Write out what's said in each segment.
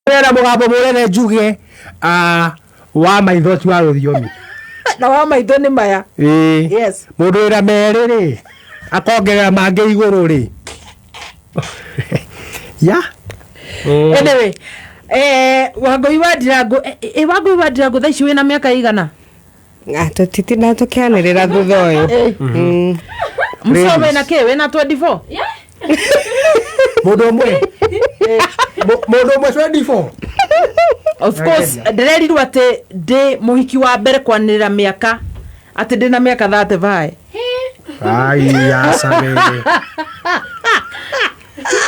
Pera mugambo murene njuge wa maitho tu wa rũthiomi. Na wa maitho nĩ maya. Yes. Mũndũ wĩra merĩ rĩ akongerera mangĩ igũrũ rĩ. Ya. Anyway, Wangui wa Ndirangu, Wangui wa Ndirangu thaa ici wĩna mĩaka igana? Tũtitinda tũkĩanĩrĩra thutha ũyũ. Mso wĩna kĩ? Wĩna 24? Mũndũ ũmwe 24. Of course, ndĩrerirwo atĩ ndĩ mũhiki wa mbere kwanĩrĩra mĩaka, atĩ ndĩna mĩaka 35. Ai asame.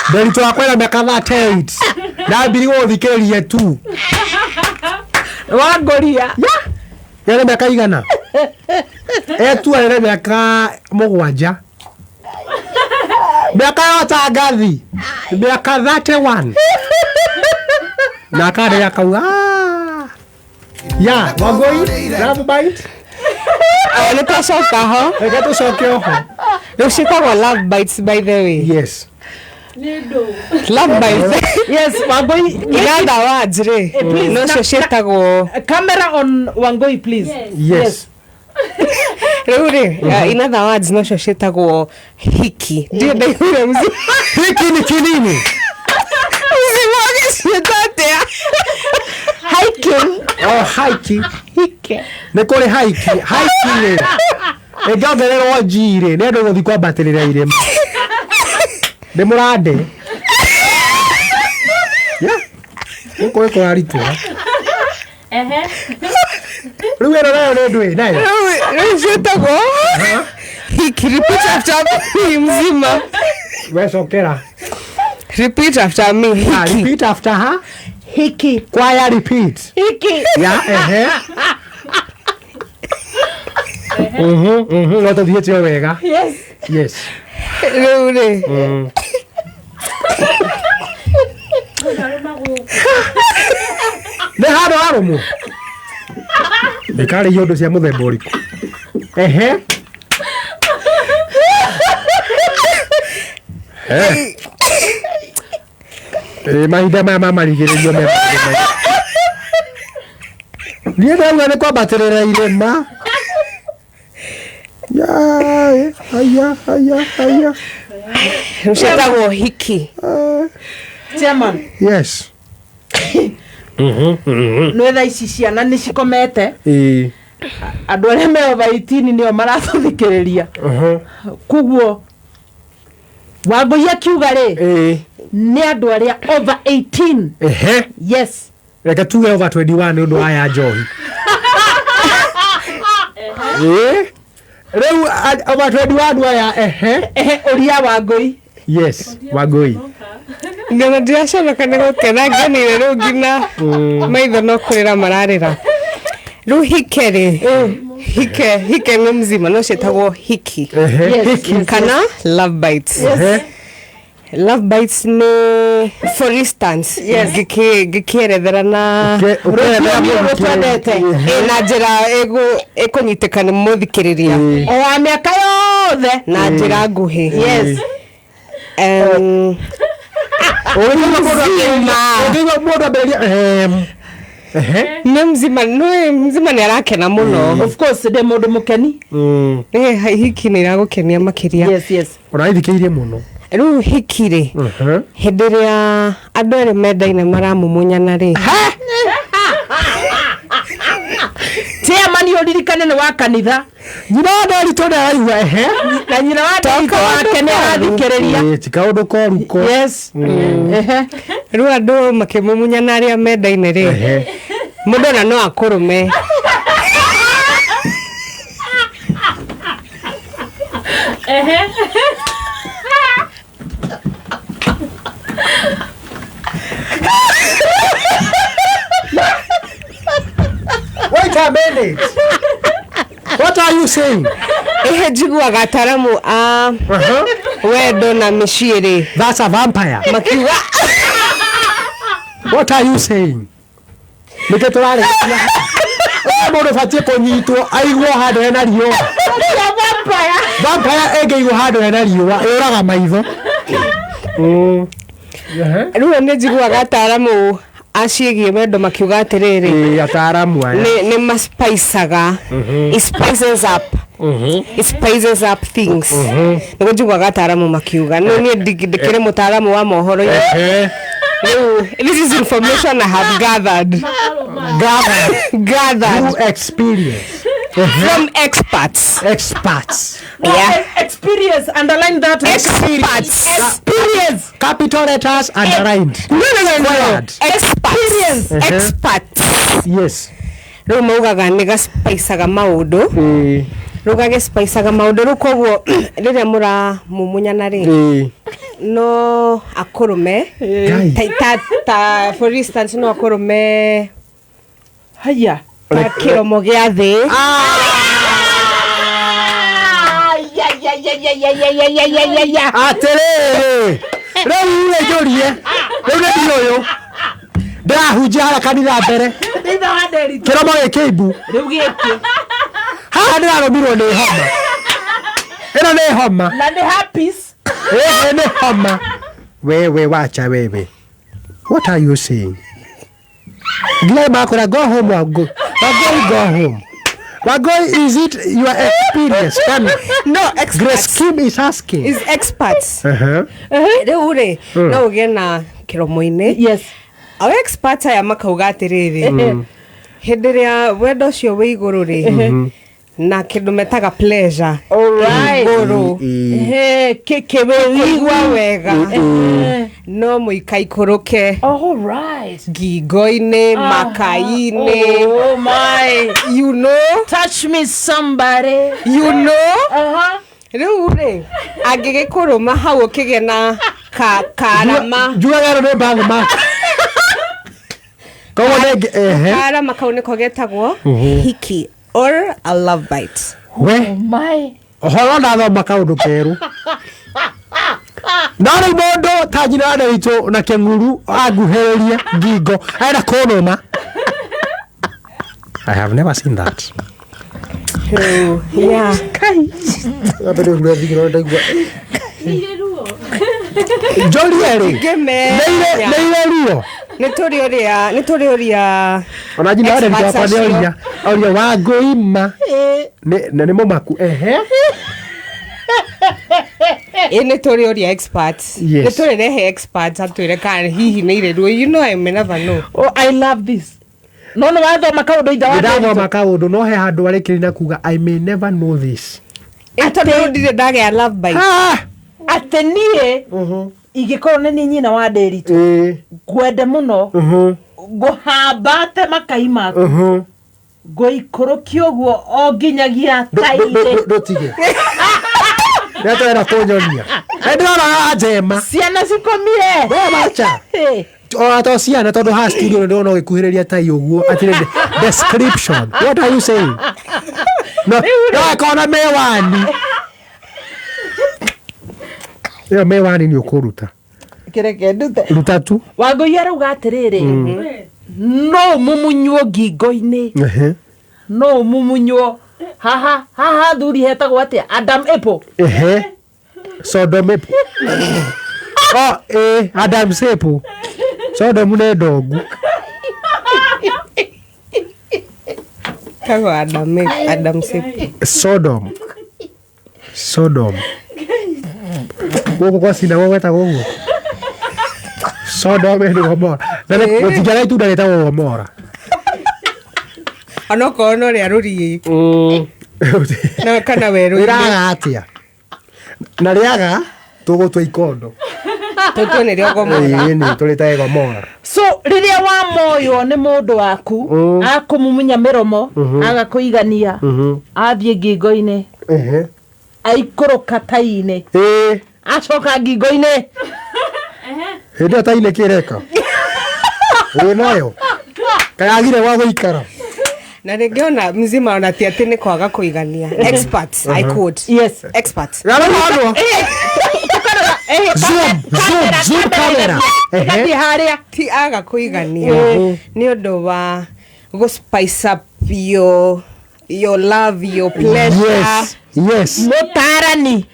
Ndari tu akwenda mĩaka 38. Ndambiri gũthikĩrĩria tu. Wangoria. Yale mĩaka igana. Tu yale mĩaka 7. Mĩaka ya tangathi. Mĩaka 31. Na kare yakauga. Ya, Wangui, love bite. Nĩ twacoka ho. Reke tũcoke ho. Rũciĩtagwo love bites by the way. Yes. Love bites. Yes, Wangui. Iganda words rĩ. No cio ciĩtagwo. Camera on Wangui please. Yes. Rĩu rĩ, in other words no cio ciĩtagwo hiki. Ndio ndaigua mzee. Hiki ni kinini? Hiking. Oh, hiking. Hike. Nĩ kũrĩ hiking. Hiking rĩ. Ĩngĩongererwo G rĩ, nĩ andũ gũthiĩ kwambatĩrĩra irĩma. Nĩ mũrande. Gũkũ kũraritũha. Rĩu ĩno nayo nĩ ndũĩ nayo. Rĩu ciĩtagwo hiki. Repeat after me mzima. Wecokera. Repeat after me. Repeat after her. Hiki. Choir repeat. Hiki. Ya, no tũthiĩte o wega. Yes. Yes. Rĩu rĩ. Nĩ handũ harũmũ. Nĩkarĩia ũndũ cia mũthemba ũrĩkũ? Mahinda maya mamarigĩrĩrio me niĩ ndauga nĩ kwambatĩrĩra irĩma. Haya. Ciĩtagwo hiki. Chairman. Yes. Nĩ thaa ici ciana nĩ cikomete. Andũ arĩa me over 18 nĩo maratũthikĩrĩria. Kuguo Wangui akiuga rĩ nĩ andũ arĩa over 18. Yes. Reke tuge over 21 nĩ ũndũ wa njohi. Rĩu over 21 aya ũria Wangui. Yes, Wangui. Ngana ndiraconoka nĩ gũkena ngenire rĩu ngina maitho no kũrĩra mararĩra. Rĩu hike rĩ. Hike nĩ mzima no ciĩtagwo hiki. Hiki kana love bites. Love bites nĩ for instance ngĩkĩerethera na na njĩra ĩkũnyitĩka nĩ mũthikĩrĩria o wa mĩaka yothe na njĩra nguhĩ. Yes. Nĩ mzima nĩ arakena mũno. Of course ndĩ mũndũ mũkeni. Hiki nĩ iragũkenia makĩria. Yes. Ũraithikĩirie mũno. Rĩu hiki rĩ hĩndĩ ĩrĩa andũ erĩ mendaine maramumunyana rĩ. Chairman ũririkane nĩ wa kanitha. Nyina wa Nderitu nĩ araigua na nyina wa Nderitu wake nĩ arathikĩrĩria. Ti kaũndũ koruko. Yes. Rĩu andũ makĩmumunyana arĩa mendaine rĩ mũndũ ona no akũrũme. Wait a minute. What are you saying? Njiguaga ataramu a wendo na mĩciĩ. That's a vampire. Makiuga. What are you saying? Nĩkĩ tũrarĩ. Mũndũ batiĩ kũnyitwo aigwo handũ hena riũa. Vampire ĩngĩigwo handũ hena riũa ĩũraga maitho. Rĩu nĩ njiguaga ataramu acigie wendo makiuga atiriri ataramu aya ni maspaisaga it spices up it spices up things ngo njugwa gataramu makiuga no ni ndikire mutaramu wa mohoro this is information I have gathered through experience from experts yeah experience underline that experts experience capital letters underlined no experts yes ro maugaga ni gaspaisaga maundu rugage spaisaga maundu rukoguo riria mura mumunyana ri no akurume ta for instance no akurume haya ta kiromo gia thi atiriri riu njurie riu ndio ndahunjara kanitha mbere kiromo gikiimbu riu giki haha ndiraromirwo ni homa ino ni homa na ni happy ni homa wewe wacha wewe what are you saying Gile makora go home go home Wagoi, is it your experience? No, experts. Grace Kim is asking. Is experts. Reure, no gena kiromo-ini. Yes. Our experts aya makauga atiriri. Henderia wendo ucio wi iguru ri. Na kindu metaga pleasure. Alright. Iguru. Keke we igwa wega. No muikaikuruke. Alright. Ngingo-ini, makai-ini. Oh my. You know? Touch me somebody. You know? Riu ri angigikuruma hau ukigena karama. Juaga no bang ma. Karama kau niko getagwo hiki or a love bite. We My. Horo na thoma kaundu keru. Nari mondo tajina na ito na kenguru aguhereria ngingo aenda konoma. I have never seen that. Oh, yeah. Abere ngura thigiro ndagwa. Joliere. Geme. Neire rio. Nitori oria. Ona jina ade kwa kwa oria wagoima. Ne momaku Nitori oria experts. Yes. Nitori rehe experts atwire kan hihi ni ireru. You know I may never know. Oh, I love this. No wathoma kaundu ida wathoma kaundu no he handu arikiri na kuga I may never know this. Ata ndire ndage a love bite. Atenie. Igikorwo ni nyina wa Nderitu. Gwende muno. Guhambate makai maku. Goikurukia uguo o nginyagia taire. Ndotige. Neta era konyonia. Ndora ajema. Ciana cikomire. Bacha. Oto ciana tondu ha studio ndo no gikuhiriria tai uguo atire description. What are you saying? No kona mewani. Yo mewani ni ukuruta. Kireke ndute. Ruta tu. Wangui arauga atiriri. No mumunywo ngingo-ini. No mumunywo. Haha thuri hetagwo atia Adam Apple. Sodom Apple. Adam Apple. Sodom ne dogu. Kago Adam Apple. Sodom. Gogo kwa sina weta gogo. Sodom ni Gomora. Nale utigara itu daleta Gomora. Anoko no ria ruri. Na kana weru. Iraga atia. Na riaga tugutwa ikondo. Toto ni rio Gomora. Ni tuleta Gomora. So riria wa moyo ni mundu waku akumumunya miromo agakuigania athie ngingo-ini aikuruka tai-ini acoka ngingo-ini hindi tai-ini kireka nayo kayagire wa guikara na ningiona mzima ona ti ati ni kwaga kuigania experts I quote yes experts zoom camera ti haria ti aga kuigania ni undu wa go spice up your love your pleasure yes mutarani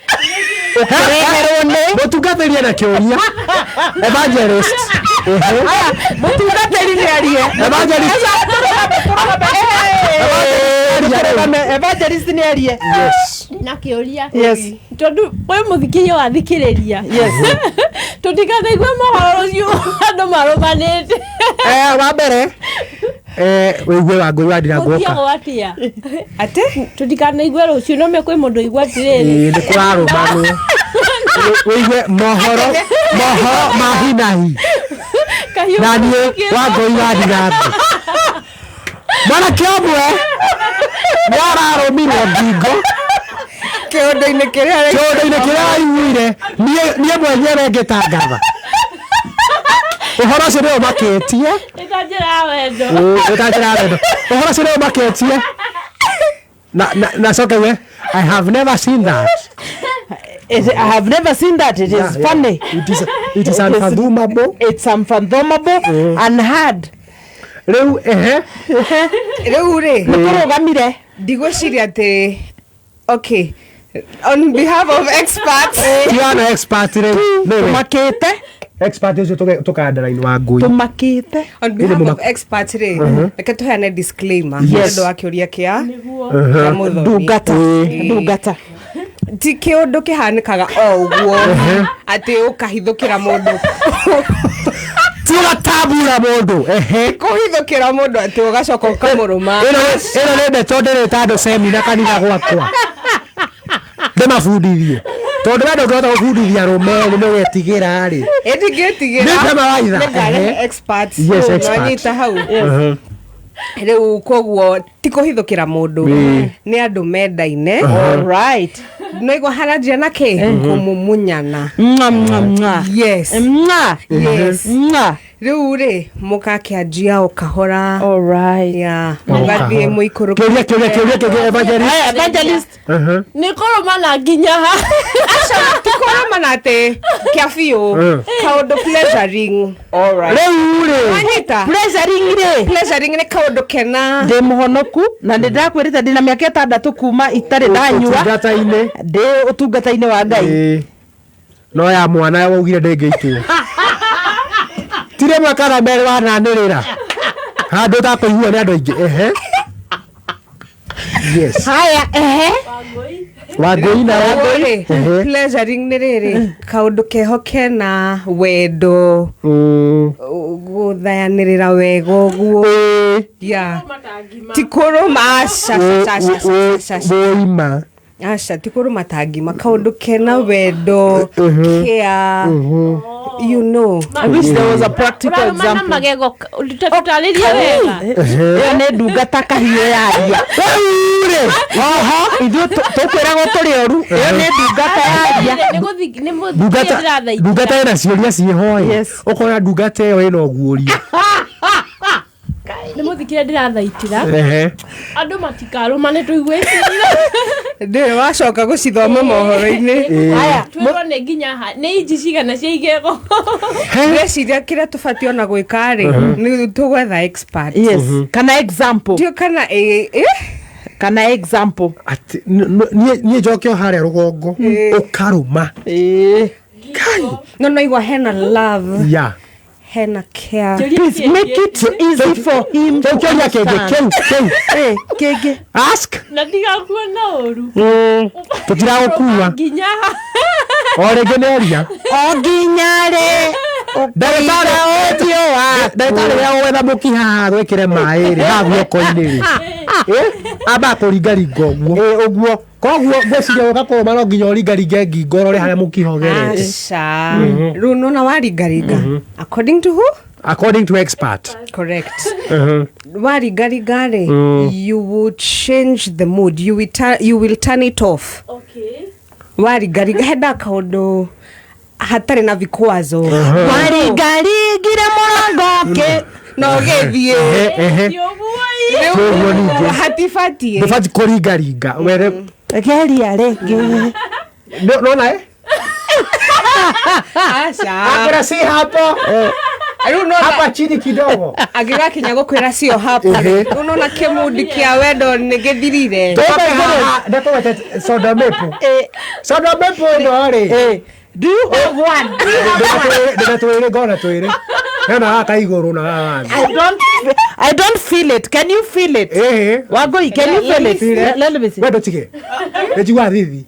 ukireherwo ni mutungatheria na kioria evangelist mutungateri Evangelist ni arie. Yes. Na kiuria. Yes. Tondu we muthikirio wathikiriria. Yes. Tutikanaigua mohoro ucio andu marumanite. Wa mbere wigue Wangui wa Ndirangũ Muthiago atia. Ate? Tutikanaigua rucio no me kwi mundu igua atiriri. ni kurarumanwo wigue mohoro ma hinahi na niĩ Wangui wa Ndirangũ mwanake ũmwe nĩararũmirwo ngingo Kĩondo-inĩ kĩrĩa aiguire niĩ mwenyewe ngĩtangatha ũhoro ũcio nĩo makĩtie Itanjira wendo. ũhoro ũcio nĩo makĩtie na cokewe I have never seen that. I have never seen that. It is funny. It is unfathomable. It's unfathomable and hard. Rĩu Rĩu rĩ Nĩkũrũgamire. ndigwĩciria atĩ okay, on behalf of experts tiana expert rĩu Tumakĩte. expert ũcio tũkandara-inĩ wa Ngui Tumakĩte. on behalf of experts rĩ reke tũheane disclaimer Yes. nĩũndũ wa kĩũria kĩa Ndungata. ti kĩũndũ kĩhanĩkaga o ũguo atĩ ũkahithũkĩra mũndũ tiũgatabura mũndũ kũhithũkĩra mũndũ atĩ ũgacoka ũkamũrũma ĩno nĩ ndeto ndĩrĩta andũ semina kanitha gwakwa ndĩmabundithie tondũ wendo ũngĩhota gũbundithia rũmeni nĩũgetigĩra rĩ Nĩ mawaitha. Yes, expert. nĩngĩtigĩra hau rĩu koguo ti kũhithũkĩra mũndũ nĩ andũ mendaine Alright. naigua haranjia na kĩ kũmumunyana yes rĩu rĩ mũgakĩanjia o kahora Alright. ya mũgathiĩ mũikũrũkĩrie kĩũria Evangelist. Ni koromana nginya ha. tikũrũmana atĩ kĩa biũ kaũndũ pleasuring rĩu rĩ wanyita pleasuring nĩ kaũndũ kena Ndĩ mũhonoku na nĩndakwĩrĩte ndĩna mĩaka 6 kuma itarĩ ndanyua ũtungata-inĩ ndĩ ũtungata-inĩ wa Ngai. no ya mwana waugire ndĩngĩitwo tire mwaka merĩ wananĩrĩra handũ ũtakũiguo nĩ andũ aingĩ yes Haya Wangui na Wangui pleasuring nĩ rĩrĩ kaũndũ keho kena wendo gũthayanĩrĩra wega ũguo ya ti kũrũma boima aca ti kũrũma ta ngima kaũndũ kena wendo kĩa you know I wish there was a practical Koromana example. magego tutaliria wega. Ĩyo nĩ ndungata kahiũ yaria. Ithuĩ tũkwĩragwo tũrĩ oru. Ĩyo nĩ ndungata yaria. ndungata ĩna ciũria ciĩhoĩ Yes. ũkona ndungata ĩyo ĩna ũguũrio Nĩ mũthikire ndirathaitira. Andũ matikarũmane tũigwĩciria. ndĩ wacoka gũcithoma mohoro-inĩ Haya. Twĩrwo nĩ nginya ha. Nĩ inji cigana cia igego. ngĩciria kĩrĩa tũbatiĩ ona gwĩka rĩ nĩ tũgwetha expert Yes. Kana example. ndio Kana example. atĩ niĩ njoke o harĩa rũgongo ũkarũma no naigua hena love ya hena care Please make it easy for him. kĩũria kĩngĩ Kĩngĩ. ask Na ndigakuona ũru. tũtiragũkua Nginya ha. o rĩngĩ nĩoria O nginya rĩ. ndagĩtarĩ rĩa gwetha mũkiha haha gwĩkĩre maĩ rĩ haha guoko-inĩ rĩ amba kũringaringa ũguo koguo ngwĩciria gũgakorwo no nginya ũringaringe ngingo ũrore harĩa mũkiha ũgerete aca rĩu nona waringaringa according to who according to expert correct waringaringa rĩ you will change the mood you will turn it off Okay. waringaringa henda kaũndũ hatarĩ na vikwazo Waringaringire mũrango no gĩthiĩ Koguo ningĩ hatibatiĩ ndũbatiĩ kũringaringa were geria rĩngĩ. nona aca si hapo rĩu hapa chini kidogo angĩgakinya gũkwĩra cio hapa rĩu nona kĩmudi kĩa wendo nĩ gĩthirire ndakũwete soda mepo ĩno rĩ Do you have one? ndĩna twĩrĩ ngona twĩrĩ Hena akaiguru na gaga. I don't feel it. Can you feel it? Wagoi, can you feel it? Let me see. Wedo tige. Ejigwa thithi.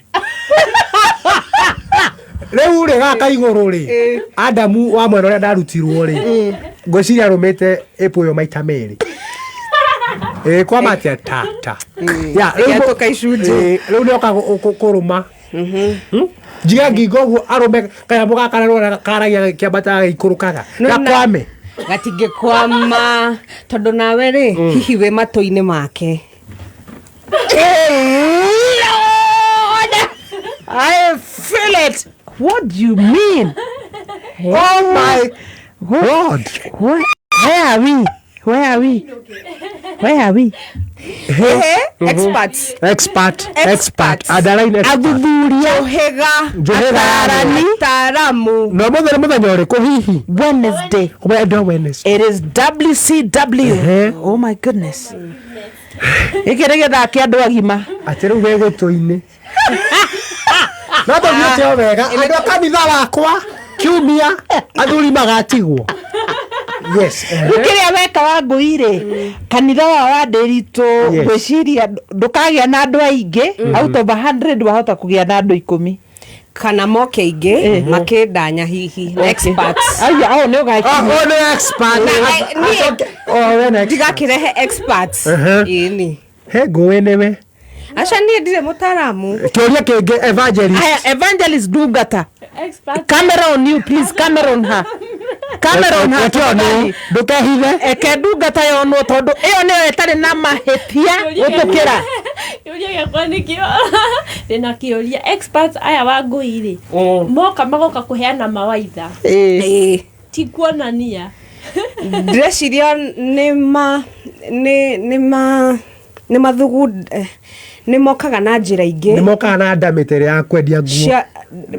Rĩu rĩ gaka igũrũ rĩ Adamu wa mwena ũrĩa ndarutirwo rĩ ngwĩciria arũmĩte Apple yo maita merĩ kwa matia ta Yatoka icunjĩ rĩu nĩoka kũrũma njiga ngingo ũguo arũme kanyamũ gaka rĩrĩa karagia kĩambata gĩikũrũkaga gakwame gatingĩkwama tondũ nawe rĩ hihi wĩ matũ-inĩ make. I feel it. What do you mean? Oh my God. Where are we? Where are we? Where are we? Experts. Expert. Adalaine expert. Athuthuria. Johega. Ataaramu. No mũthenya ũrĩkũ hihi? Wednesday. Wednesday. It is WCW. Oh my goodness. Gĩkĩ nĩ gĩthaa kĩa andũ agima. Atĩ rĩu wĩ gũtũ-inĩ. No tũthiĩte o wega. Andũ a kanitha wakwa kiumia athuri magatigwo. Yes. Kĩrĩa weka Wangũi rĩ kanitha wa Ndĩritũ gwĩciria ndũkagĩa na andũ aingĩ out of 100 wahota kũgĩa na andũ 10 kana moke ingĩ makĩndanya hihi experts. Aya nĩ ũgakĩra. Nĩ expert. Ndigakĩrehe experts. Ĩni. He ngũĩ nĩwe. Aca niĩ ndirĩ mũtaaramu. Kĩũria kĩngĩ evangelist. Evangelist Ndungata. Camera on you please. Camera on her. Camera on her. Ndũkehithe. Eke Ndungata yonwo tondũ ĩyo nĩyo ĩtarĩ na mahĩtia gũtũkĩra. Kĩũria gĩakwa nĩkĩo ndĩna kĩũria experts aya Wangũi rĩ moka magoka kũheana mawaitha ti kuonania. Ndĩreciria nĩ mathugu nĩ mokaga na njĩra ingĩ. Nĩ mokaga na ndamĩtere ya kwendia nguo.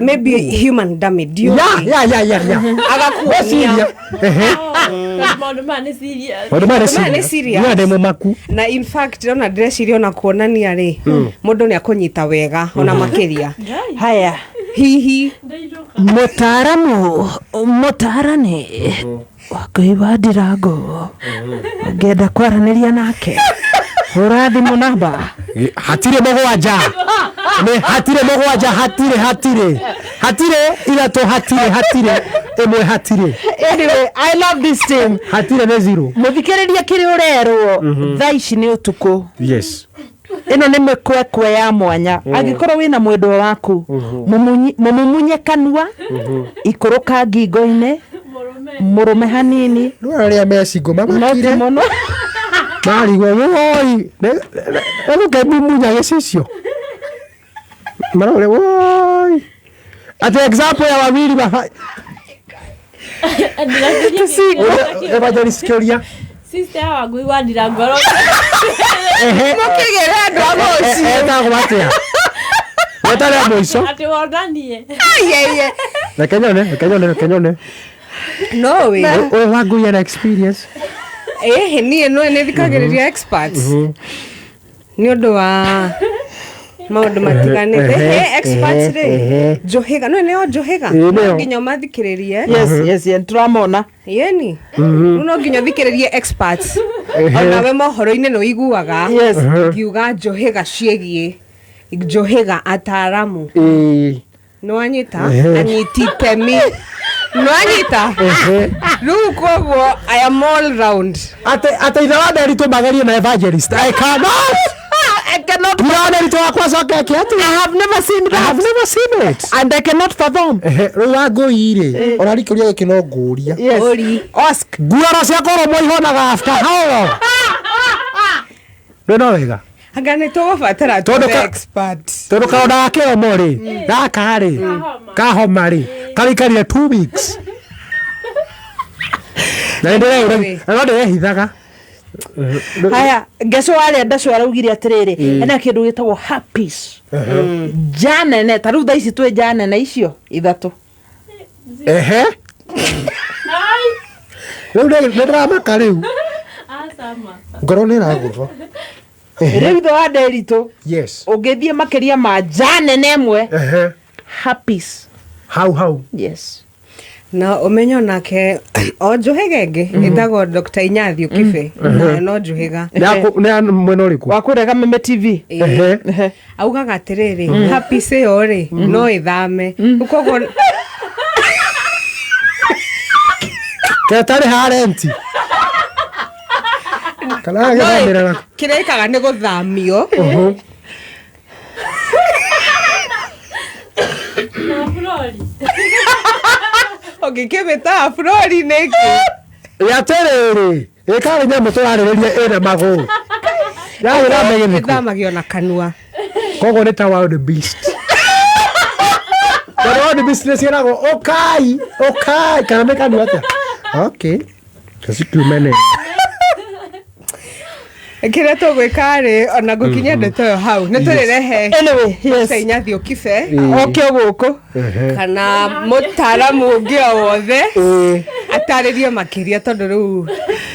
Maybe human damage. Agakuonia. Maũndũ maya nĩ serious. Maũndũ nĩ serious. Nĩ mũmaku. Na in fact ona ndĩreciria ona kuonania rĩ mũndũ nĩ akũnyita wega ona makĩria. Haya Hihi mũtaarani Wangũi wa Ndirango ngenda kwaranĩria nake. Ũrathimũ namba hatirĩ mũgwanja. Nĩ hatirĩ mũgwanja. Hatirĩ ithatũ. Hatirĩ ĩmwe. Hatirĩ. Anyway, I love this team. Hatirĩ nĩ zero. Mũthikĩrĩria kĩrĩa ũrerwo thaa ici nĩ ũtukũ. Yes. Ĩno nĩ mĩkwekwe ya mwanya. Angĩkorwo wĩna mwendwa waku mũmumunye kanua ikũrũka ngingo-inĩ mũrũme hanini Nĩ arĩa mecingo mamakire. mũno Marigwo woi. Nĩgũkĩmumunya gĩcicio. Marore woi. Ati example ya wawili evangelist kĩũria. Sister ya Wangũi wa Ndirango. mũkĩgere andũ a mũciĩ. Etagwo atĩa? Wetarĩ mũico. Atĩ wonanie. Reke nyone. No we. Ũyũ Wangũi ena experience. Niĩ nĩ thikagĩrĩria experts. Nĩ ũndũ wa maũndũ matiganĩte. Experts rĩ Johega no Johega no nginya mathikĩrĩrie. Yes turamona. Yeni no nginya thikĩrĩrie experts. Onawe mohoro-inĩ nĩ ũiguaga ngiuga Johega ciĩgiĩ Johega ataaramu. Nĩwanyita anyiti itemi. Nĩwanyita rĩu koguo I am all round. Ata ithe wa Nderitu magerie na evangelist. I cannot. Nderitu wakwa coke kiatu. I have never seen it. And I cannot perform. Rĩu Wangũi rĩ ũrari kĩũria gĩkĩ no ngũria. Yes. Ask. Nguaro cia kũrũmwo ihonaga after how long? No wega. Anga nĩ tũgũbatara tũbe experts. Tondũ kaũndũ gakĩromo rĩ gaka rĩ kahoma rĩ karĩkarire 2 weeks. Na ndĩrehithaga. Haya ngeco warĩa ndaco araugire atĩrĩrĩ ena kĩndũ gĩtagwo herpes. Janene ta rĩu thaa ici twĩ janene icio 3. Rĩu nĩndĩramaka rĩu. Ngoro nĩĩragũthwo. Rĩu ithe wa Nderitu Yes. ũngĩthiĩ makĩria ma janene ĩmwe herpes. How? Yes. na umenyo nake o Njuhigenge itago Dr. Inyathi Ukibe na no Njuhiga na mwena uriku wakurega Meme TV augaga atiriri happy sayo ri no ithame ukogo ketari harenti kana githamira kirekaga ni guthamio na Flori Ogikibita Flori neki ya terere ekari nyamå tå rarä ena magå ithamagio na kanua koguo nä ta wild beast wild beast nä ciäragwo okai kana nä kanua atä okay kacikiumene kire tugwika ri ona gukinya ndeto yo hau ni turirehe anyway yes Inyathi Ukibe okio guku kana mutaramu ungi o wothe ataririe makiria tondu riu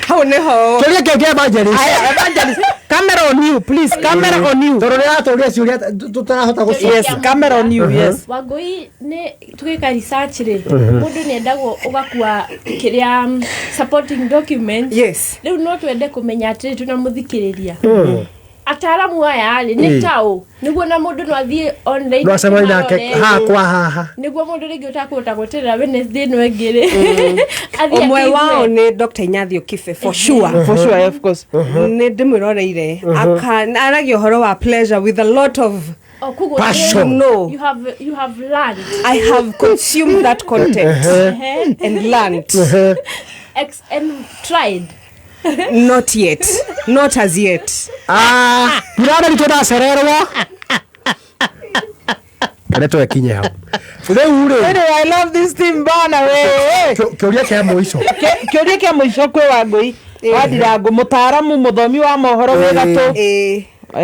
hau niho turia kenge evangelist evangelist camera on you please camera on you tondu nä ratå ciuria tutarahota gå yes camera on you yes Wangui ni tugika research ri mundu ni endagwo ugakua kiria supporting documents yes riu no twende kumenya atiri tuna muthikiriria ataramu aya ri ni tao niguo na mundu no athie online no acemani nake ha kwa haha niguo mundu ringi utakuta gutirira Wednesday no engire omwe wao ni Dr. Inyathi Ukibe for sure of course ni ndimiroreire aragio horo wa pleasure with a lot of passion. No, you have learned. I have consumed that content and learned. And tried. Not yet. Not as yet. Nirada ni toda sererwa. Kaneto ekinye hao. I love this team bana we. Kyoria kia muisho. Kyoria kia muisho kwe Wangui. Wadirago mutaramu muthomi wa mohoro wegatu.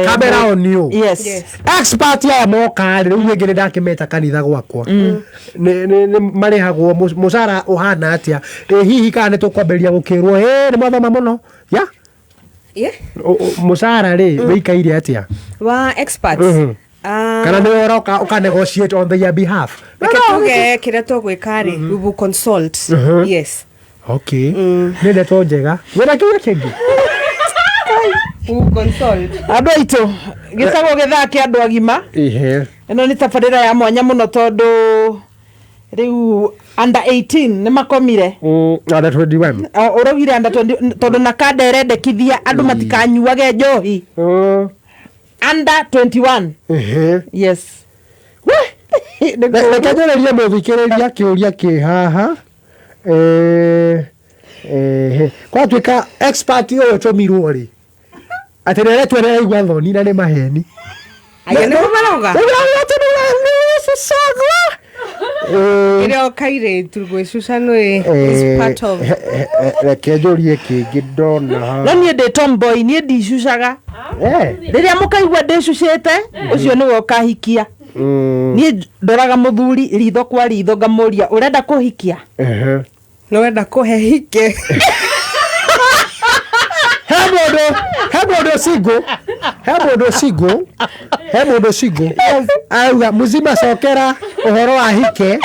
Camera on you. Yes. Expert ya moka riu ngire ndakimeta kanitha gwakwa. Ni marihagwo musara uhana atia. Hihi kana tukwamberia gukirwo ni mwathoma muno. Ya. Yeah. Musara ri wikaire atia. Wa experts. Kana ni oroka uka negotiate on their behalf. Ketuge kire tugwika ri we will consult. Yes. Okay. Nende to njega. Wena kinya kingi. Consult. Andu aitu gitago githake andu agima. Eno ni tabarira ya mwanya muno tondu riu under 18 ni makomire. Under 21. Urogire under 20 tondu na kada erendekithia andu matikanyuage njohi. Under 21. Yes. Nekajereria muthikiriria kiuria ki haha. Kwa twika expert yo tomirwo ri. Aterere twere igwa thoni na ni maheni. Aya ni kumaroga. Kire okaire turgwe Susano is part of. Rekejorie kingi ndona. No ni de tomboy ni di Susaga. Riria mukaigwa ndicucite ucio ni wokahikia. Ni ndoraga muthuri ritho kwa ritho ngamuria urenda kuhikia. No wenda kuhehike. Hebodo sigo. Auga muzima sokera uhoro wa hike.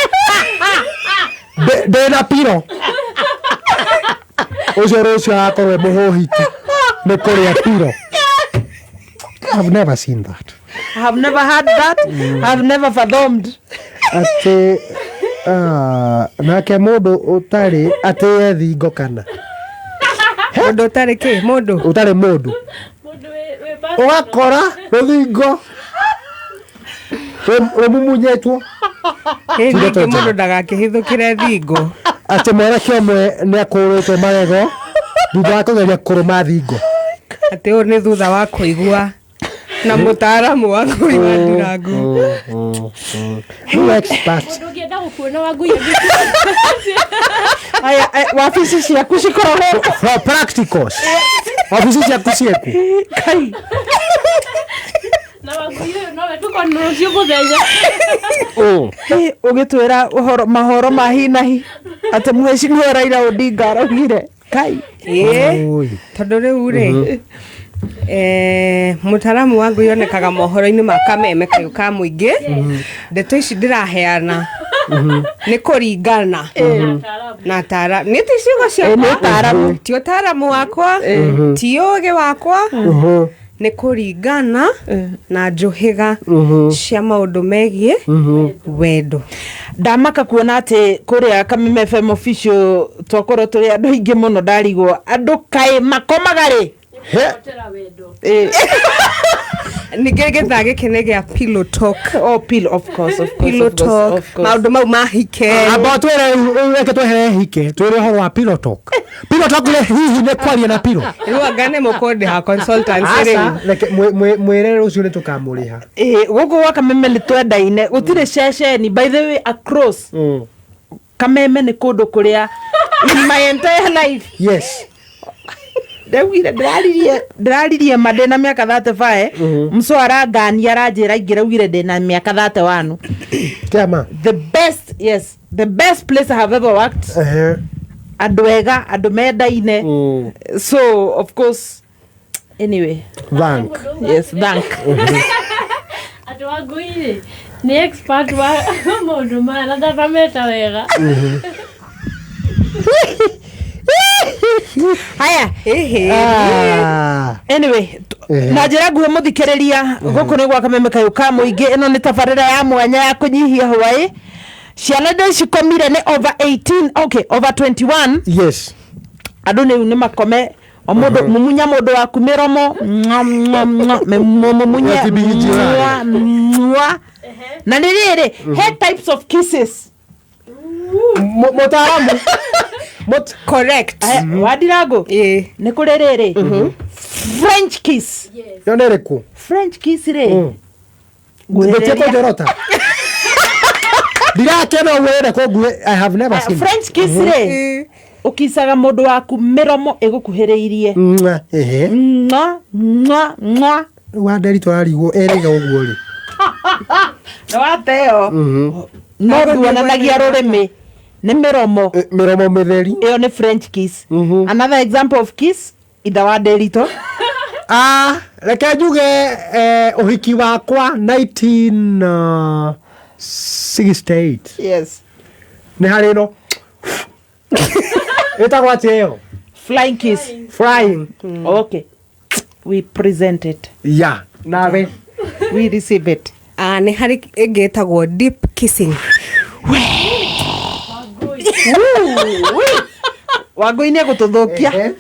Ndena piro. Ucio akorwe muhohiti. Ni kuria piro. I've never seen that. I have never had that. I've never fathomed. Ate nake mundu utari ate thingo kana. Mundu utari ki? Mundu utari mundu. Wakora ruthingo. Rumunyetwo. Hindi mundu ndagakihithukire thingo. Ate mwana kiomwe ni akurite magego. Thutha wa kugeria kuruma thingo. Ate u ni thutha wa kuigua na mutaramu wa kuigua ndirangu. Expert. Ndugienda gukuona Wangui. Aya wabici ciaku cikoragwo for practicals. Wabici ciaku cieku. Kai. Na Wangui no wetukona cio muthenya. Ugitwira mahoro ma hinahi ate Mheshimiwa Raila Odinga araugire kai. Tondu riu ri mutaramu wangu yonekaga mohoro-ini ma kameme kayu ka muingi ndeto ici ndiraheana nĩ kũringana na tara nĩ ti ciugo ciakwa ti ũtaramu wakwa ti ũũgĩ wakwa nĩ kũringana na njũhĩga cia maũndũ megiĩ wendo. Ndamaka kuona atĩ kũrĩa Kameme FM official twakorwo tũrĩ andũ aingĩ mũno ndarigwo andũ kaĩ makomagarĩ ningĩ gĩthaa gĩkĩ nĩ gĩa pillow talk. Pillow, of course. Pillow talk maũndũ mau ma hike amba twĩre twehere hike twĩre ũhoro wa pillow talk. Pillow talk nĩ hihi nĩ kwaria na pillow rĩu angane mũkondĩ ha consultants rĩu mwĩre rũciũ nĩ tũkamũrĩha gũkũ gwa Kameme nĩ twendaine gũtirĩ ceceni by the way across Kameme nĩ kũndũ kũrĩa in my entire life yes ndĩraririe ma ndĩna mĩaka 35 mso arangania aranjĩra ingĩ raugire ndĩna mĩaka 31 kĩama the best place I have ever worked andũ ega andũ mendaine so of course anyway thank andũ a Ngũi nĩ expert wa maũndũ maya na ndatameta wega haya anyway na njĩra nguhĩ mũthikĩrĩria gũkũ nĩ gwa Kameme kayũ ka mũingĩ ĩno nĩ tabarĩra ya mwanya ya kũnyihia hwaĩ ciana ndĩ cikomire nĩ over 21 yes andũ nĩ makome o mũndũ mumunya mũndũ waku mĩromo mumunya na nĩ rĩrĩ he types of kisses mũtaaramu correct Wadirango nĩ kũrĩ rĩrĩ French kiss yo nĩ rĩkũ French kiss rĩ ngwĩtĩko njorota ndirakena wĩre kũnguĩ I have never seen French kiss rĩ ũkisaga mũndũ waku mĩromo ĩgũkuhĩrĩirie wa nderi twararigwo erĩga ũguo rĩ no ateo no nduonanagia rũrĩmĩ nĩ mĩromo mĩtheri ĩyo nĩ French kiss another example of kiss itha wa Nderito reke njuge ũhiki wakwa 1968 yes nĩ harĩ no ĩtagwo atĩa ĩyo flying kiss flying okay we present it nawe we receive it nĩ harĩ ĩngĩ ĩtagwo deep kissing Wangũi nĩ egũtũthũkia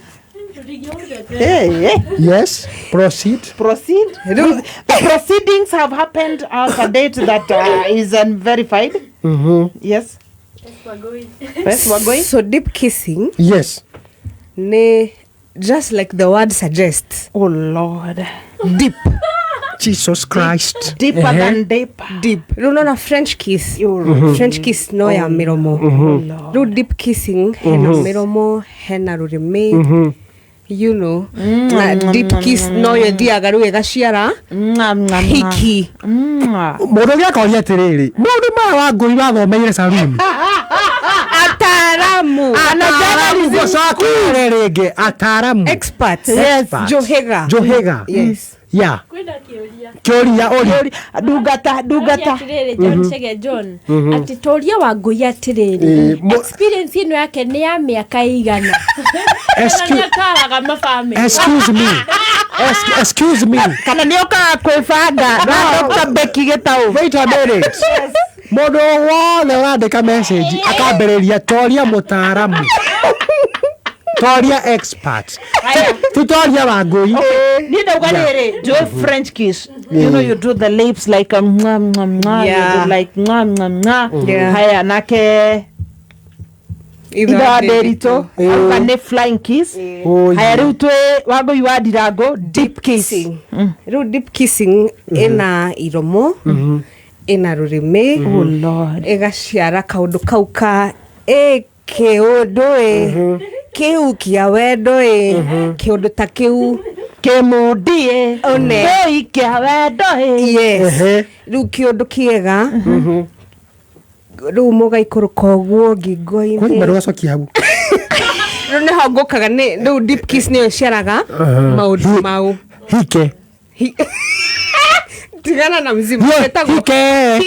yes proceed the proceedings have happened at a date that is unverified yes Wangũi so deep kissing yes nĩ just like the word suggests oh Lord deep Jesus Christ deeper than deep rĩu nona French kiss French kiss no ya mĩromo rĩu deep kissing hena mĩromo hena rũrĩmĩ you know na deep kiss no yo thiaga rĩu ĩgaciara hiki mũndũ gĩakoria atĩrĩrĩ mũndũ maya wa Ngũi wathomeire saruni ataramu rĩngĩ ataramu experts yes Johega yes kwenda kĩũria ũri ndungata atĩrĩrĩ John Chege John atĩ tũria wa Ngũi atĩrĩrĩ experience ĩno yake nĩ ya mĩaka igana nĩakaraga mafamĩlĩ excuse me kana nĩ ũkaga kwĩbanga na Dr. Becky Gĩtaũ wait a minute mũndũ wothe ũrandĩka message akambĩrĩria toria mũtaaramu toria expert tutoria wa Ngũi niĩ ndauga rĩrĩ joy French kiss you know you do the lips like mwah, mwah, mwah, you do like mwah, mwah, mwah. Haya nake itha Nderito auga nĩ flying kiss haya rĩu twĩ wa Ngũi wa Ndirango deep kissing rĩu deep kissing ĩna iromo ĩna rũrĩmĩ oh Lord ĩgaciara kaũndũ kau ka kĩũndũ kĩu kĩa wendo kĩũndũ ta kĩu kĩmũndie ndũi kĩa wendo yes rĩu kĩũndũ kĩega rĩu mũgaikũrũka ũguo ngingo-inĩ bado gacokia hau rĩu nĩho ngũkaga rĩu deep kiss nĩyo ciaraga maũndũ mau hike tigana na mzimu hike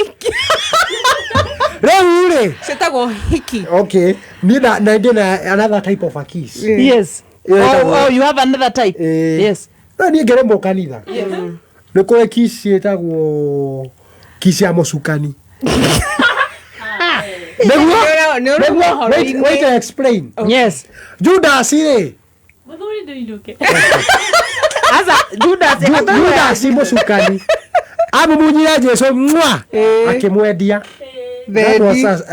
Reure. Setagwo hiki. Okay. Nina another type of a kiss. Yes. Oh, you have another type. Yes. Na ni ngerembo kanitha. Nĩ kũrĩ kiss ĩtagwo kiss ya mũcukani. Wait to explain. Yes. Judas rĩ. Muthuri nduiruke. Asa Judas mũcukani. Amumunyira Jesu mwa akimwendia.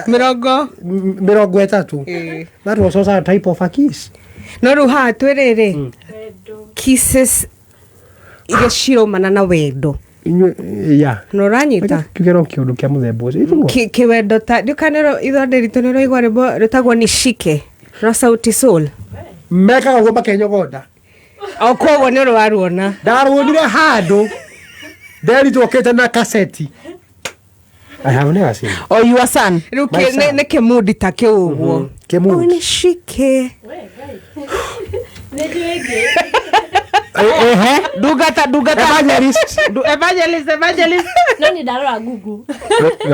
Mirongo ĩtatũ. That was also a type of a kiss. No rĩu haha twĩrĩrĩ kisses iria ciromana na wendo. Ya. No ranyita. Kĩgero kĩũndũ kĩa mũthemba ũcio. Kĩwendo ta ndĩkanero ithonde ritũ nĩ rĩigua rĩmbo rĩtagwo ni shike na Sauti Sol. Mekaga ũguo makenyogonda. O koguo nĩ ũrwaruona. Ndaruonire handũ. Nderitũkĩte na kaseti. I have never seen. Oh, your son. Rĩu nĩ kĩmudi ta kĩu ũguo. Kĩmudi. Ni shike. Dugata evangelist No ni ndarora Google.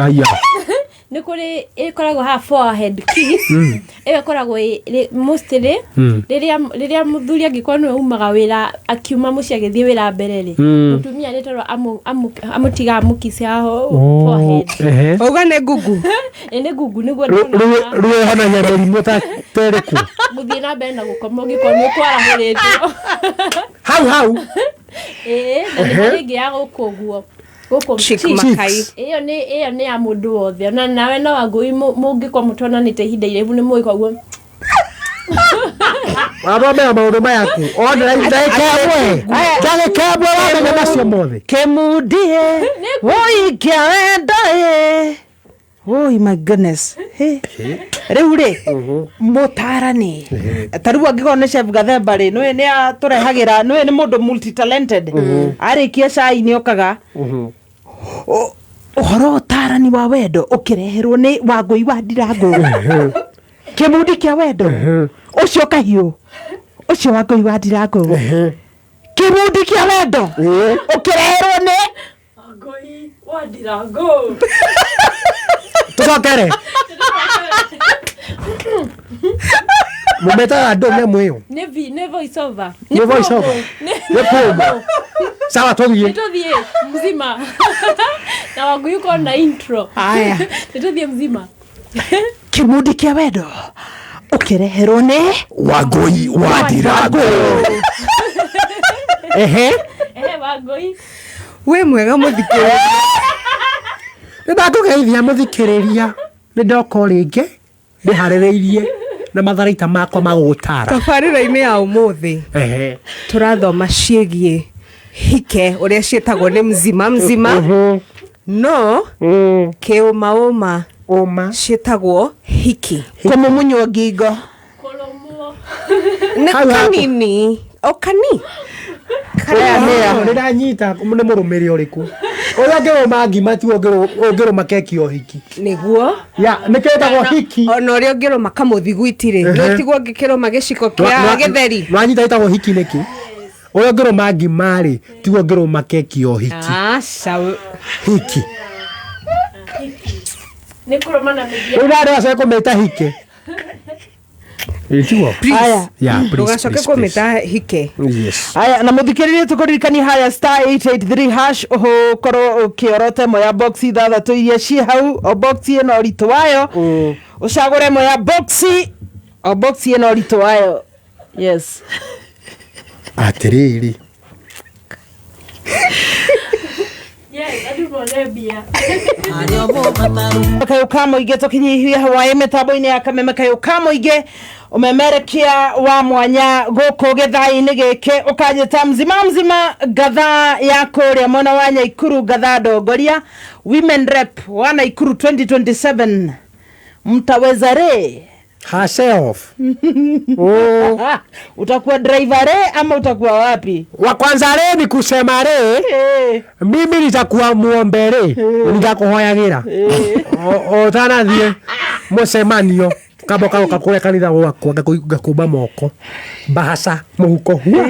Aya. Nĩ kũrĩ ĩkoragwo ha forehead kiss. Ĩyo ĩkoragwo mostly rĩrĩa mũthuri angĩkorwo nĩwe umaga wĩra akiuma mũciĩ agĩthiĩ wĩra mbere rĩ. Mũtumia nĩ tondũ amũtiga amũkiss haho forehead. Uga nĩ Google. Nĩ Google nĩguo Ruo honagia mĩrimũ ta terĩku. gũthiĩ na mbere na gũkoma ũngĩkorwo nĩ kwarahũrĩtwo. Hau. Na nĩ rĩngĩ ya gũkũ ũguo. Chick Makai. Iyo nĩ ya mũndũ wothe. Na nawe na Wangũi mũngĩkorwo mũtonanĩte ihinda iraihu nĩ mũĩ koguo. Wabomera maũndũ mayaku. Ona ndagĩkabwe. Ndagĩkabwe wamenya macio mothe. Kĩmudi oi kĩa wendo oh my goodness. Rĩu rĩ mũtarani. Tarĩu angĩkorwo nĩ Chef Gathemba rĩ nĩ atũrehagĩra nĩ mũndũ multi talented. Arĩkia cai nĩ okaga. Ũhoro ũtarani wa wendo ũkĩreherwo nĩ Wangũi wa Ndirangũ. Kĩmudi kĩa wendo. Ũcio kahiũ. Ũcio Wangũi wa Ndirangũ. Kĩmudi kĩa wendo. Ũkĩreherwo nĩ Wangũi wa Ndirangũ. Tũcokere. Mumetaga andũ nĩ mwĩyo. Nĩ voice over. Nĩ voice over. Nĩ promo. Sawa tũthiĩ. Nĩtũthiĩ mzima. Na Wangũi uko na intro. Aya. Nĩtũthiĩ mzima. Kĩmudi kĩa wendo ũkĩreherwo nĩ Wangũi wa Ndirangũ. Wangũi. We mwega mũthikĩrĩria. Nĩndakũgeithia mũthikĩrĩria. Nĩndoka rĩngĩ ndĩharĩrĩirie na matharaita makwa ma gũgũtara. Tabarĩra-inĩ ya ũmũthĩ tũrathoma ciĩgiĩ hike ũrĩa ciĩtagwo nĩ mzima no kĩũmaũma ciĩtagwo hiki. Kũmumunywo ngingo. Kũrũmwo. Nĩ kanini o kani. Nĩndanyita nĩ mũrũmĩrĩ ũrĩkũ. Ũrĩa ngĩrũma ngima ti ũngĩrũma keki o hiki. Nĩguo. Ya nĩkĩtagwo hiki. Ona ũrĩa ũngĩrũma kamũthiguiti rĩ. Nĩtigwo ngĩkĩrũma gĩciko kĩa gĩtheri. Nwanyita ĩtagwo hiki nĩkĩ? Ũrĩa ngĩrũma ngima rĩ tigwo ngĩrũma keki o hiki. Sawa. Hiki. Nĩ kũrũma na mĩthia. Ũrĩa ndĩracoka kũmĩta hiki. Ĩtigwo. Aya. Yeah, please. Ndũgacoke kũmĩta hike. Yes. Aya na mũthikĩrĩrie tũkũririkania haya *883# ũkorwo ũkĩorota ĩmwe ya box ithathatũ iria ciĩ hau o box ĩno ũritũ wayo ũcagũre ĩmwe ya box o box ĩno ũritũ wayo. Yes. Atĩrĩrĩ. Kayo kamo ige tukinyihia Hawaii mitambo-inĩ ya Kameme kayo kamo ige umemerekia wa mwanya gũkũ gĩthai-inĩ gĩkĩ ũkanjĩta mzima gathaa ya kũrĩa mwena wa Naikuru gathaa ndongoria women rep wa Naikuru 2027 mtaweza re herself. Utakuwa driver re ama utakuwa wapi? Wa kwanza re ni kusema re. Mimi nitakuwa muombe re. Nitakuhoyagira. Otanathie mucemanio kaboka kakure kanitha gwakwa ngakumba moko. Bahasa muhuko huo.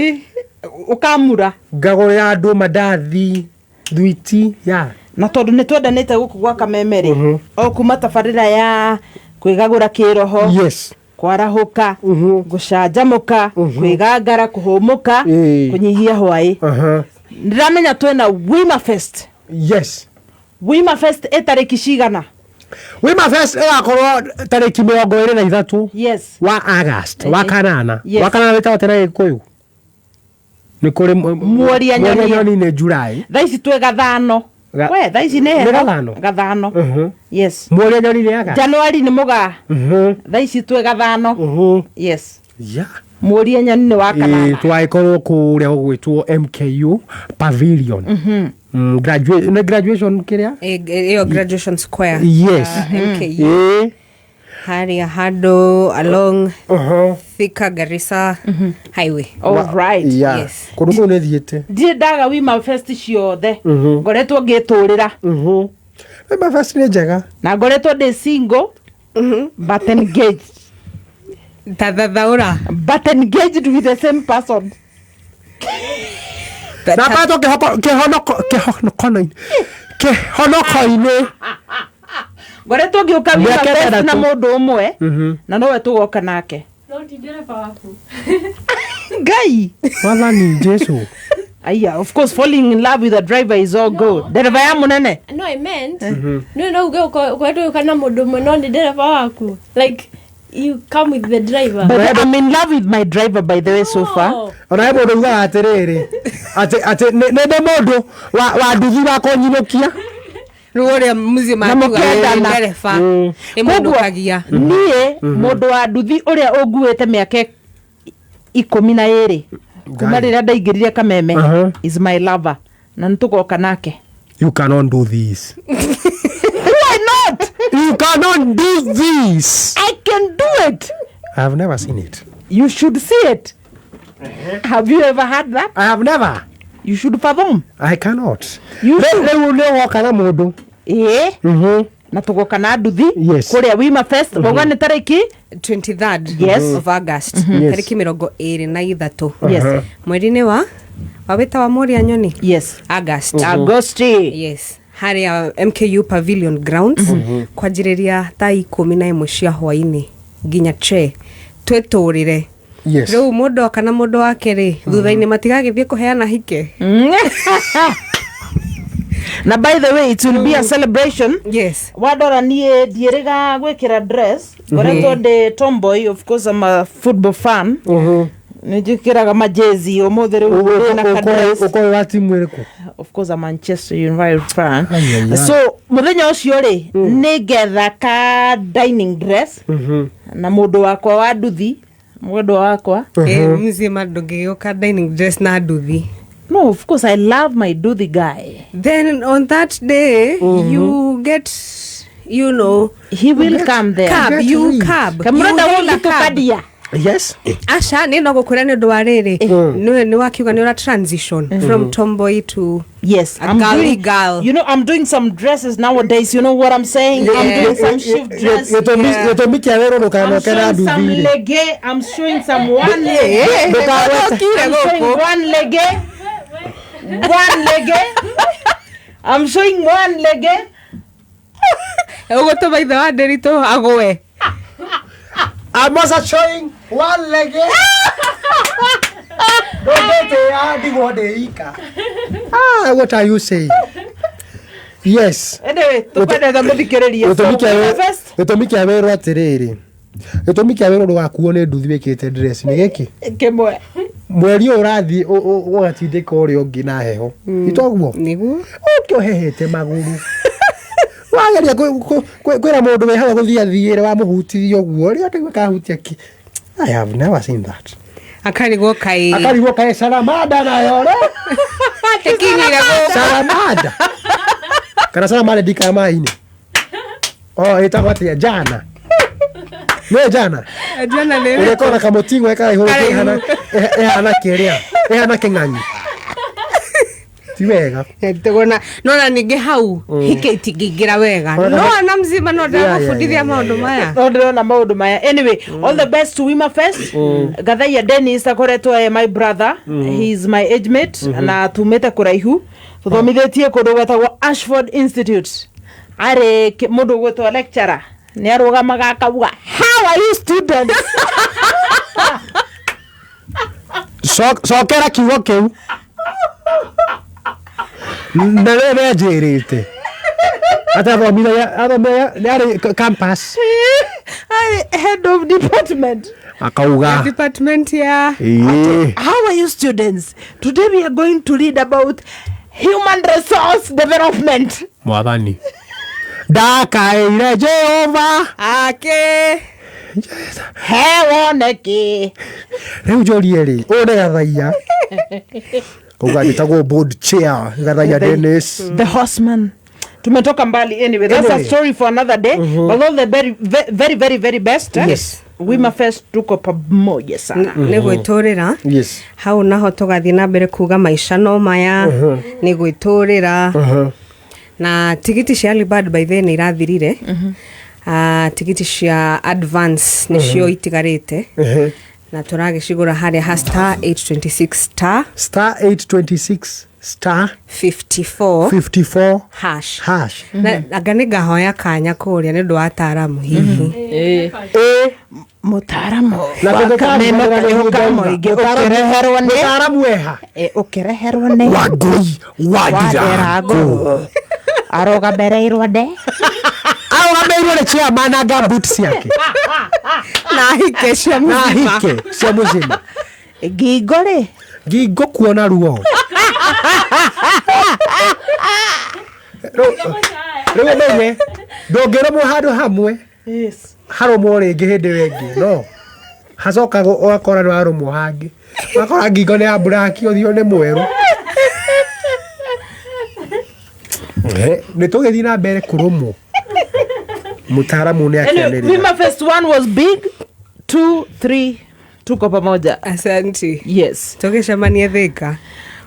Ukamura. Ngagũrĩra andũ mandathi thwiti ya na tondu ni twendanite guku gwa Kamemeri o kuma tabarira ya kwigagura kiroho yes kwarahuka gucanjamuka kwigangara kuhumuka kunyihia hwai ndiramenya twena Wima Fest yes Wima Fest etariki cigana Wima Fest igakorwo tariki 23 yes wa August wa kanana Yes. wa kanana wita tena Gikuyu ni kuri Mworia nyoni ni July thaici twe gathano we thaici ni gathano yes Mworia nyoni ni aga January ni muga thaici twe gathano yes yeah Mworia nyoni ni wa kanana twaikorwo kuria gwitwo MKU Pavilion graduation kiria Iyo graduation square. yes MKU. Haria hado along Thika Garissa highway. all right yeah Yes. kundu ne thiete ndie ndaga Wima Fest ciothe ngoretwo ngiturira Wima Fest ni njega na ngoretwo ndi single but engaged but engaged with the same person na pato kehonoko-ini ngoretwo ngiuka Wima Miaka Fest na ithathatu. mundu umwe na nowe tugoka nake No ti ndereba waku. ngai wathani Jesu aya of course falling in love with a driver is all good dereva ya munene No, I meant. No uge ukwetu kana mundu mwe no ni ndereba waku. Like you come with the driver. but I'm in love with my driver by the way so far Oh. ona he mundu uga atiriri ati nende mundu wa nduthi wa kunyinukia Ruoria muzima Na mũkendana. nderefa. Imundukagia. nie mundu wa nduthi uria unguite miaka 12 kuma riria ndaingirire Kameme is my lover na nitugoka nake you cannot do this why not you cannot do this I can do it I have never seen it you should see it have you ever had that I have never you should perform I cannot You riu ni woka na mundu na tugoka na nduthi Yes. kuria Wima Fest boga ni tariki 23rd Yes. of August. Yes. Tariki 23 yes mweri-ini wa wawita wa Mworia nyoni yes August. Agosti Yes. Haria MKU Pavilion Grounds kwanjiriria thaa 11 cia hwaini nginya che tweturire yes riu mundu kana mundu wake ri thutha-ini matigagithie kuheana hike. na by the way it will be a celebration Yes. wadora nie ndieriga gwikira dress ngoretwo ndi tomboy of course I'm a football fan nijikiraga majezi umuthi riu na ka dress uko wa timu iriku of course a Manchester United fan Ai, ai, ai. so muthenya ucio ri nigetha ka dining dress na mundu wakwa wa nduthi mundu wakwa Mzima ndungigioka dining dress na nduthi. no of course I love my nduthi guy Then on that day you get, you know, he will come there cab, get you leave. cab. kamurenda You hail a wogi cab. tukadia yes Asha ni no gukwira ni undu wa riri ni wakiuga ni ura transition from tomboy to yes a girly girl. you know I'm doing some dresses nowadays you know what I'm saying I'm doing some shift dress gitumi kia wero I'm ndukanokera showing some nduthi lege I'm showing some one lege I'm showing one lege I'm showing one lege Ugutuma ithe wa Nderitu agwe. I'm also showing one leg. What are you saying? Yes. anyway tukwenda muthikiririe Gitumi kia wero atiriri. Gitumi kia wero ndugakuo ni nduthi wikite dress ni giki. kimwe Mweri urathi ugatindika uria ungi na heho. Itoguo. Niguo. Ukiohehete maguru. Wageria kwira mundu we hawa guthia thiire wa muhutithio uguo ri atigwe kahutia ki. I have never seen that. Akarigwo kai. Akarigwo kae salamada na yore. Tekinyire go. Salamada. Kana salamada dika maini. Oh, itakwati jana. Ne jana. Jana ni. Ile kona kamotingo eka ihoro hana kiria. Hana kinganyi. ti wega tegona nona ninge hau hike itingira wega no ana mzima no ndagufundithia maundu maya no ndona maundu maya anyway all the best to Wima Fest Gathaiya Dennis akoretwo my brother he is my age mate na tumete kuraihu tuthomithetie kundu gwetagwo Ashford Institute are mundu gwetwo lecturer ni arugamaga akauga how are you students so kera kiugo kiu ndere njirite athomithia campus head of department akauga department ya how are you students today we are going to read about human resource development mwathani ndakaire Jehova ake hewoneki riu njorie ri une Gathaiya kuga nitagwo board chair Gathaiya Dennis the horseman tumetoka mbali anyway that's a story for another day but all the very best yes Wima Fest tuko pamoja sana ni gwiturira yes hau naho tugathie na mbere kuga maisha no maya ni gwiturira na tigiti cia early bird by then irathirire tigiti cia advance nicio itigarite na turagicigura haria ha star 826 star 826 star 54 hash na anga ni ngahoya kanya kuria ni ndu wa taaramu hihi mutaramu na ukireherwo ni mutaramu eha ukireherwo ni wagoi wadirago aroga bereirwo de au ameirwo ni chairman aga boots yake na hike cia muzima ngingo kuona ruo riu menye ndongiromwo handu hamwe haromwo ringi hindi wengi no hacoka wakora waromwo hangi wakora ngingo ni ya buraki uthio ni mweru ni tugithi na mbere kurumwo mutaramu ni akianiriria Wima Fest 1 was big 2 3 tuko pamoja asante yes tukicemania Thika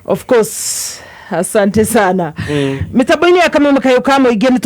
of course asante sana mitambo-ini ya Kameme Kayukamo igeni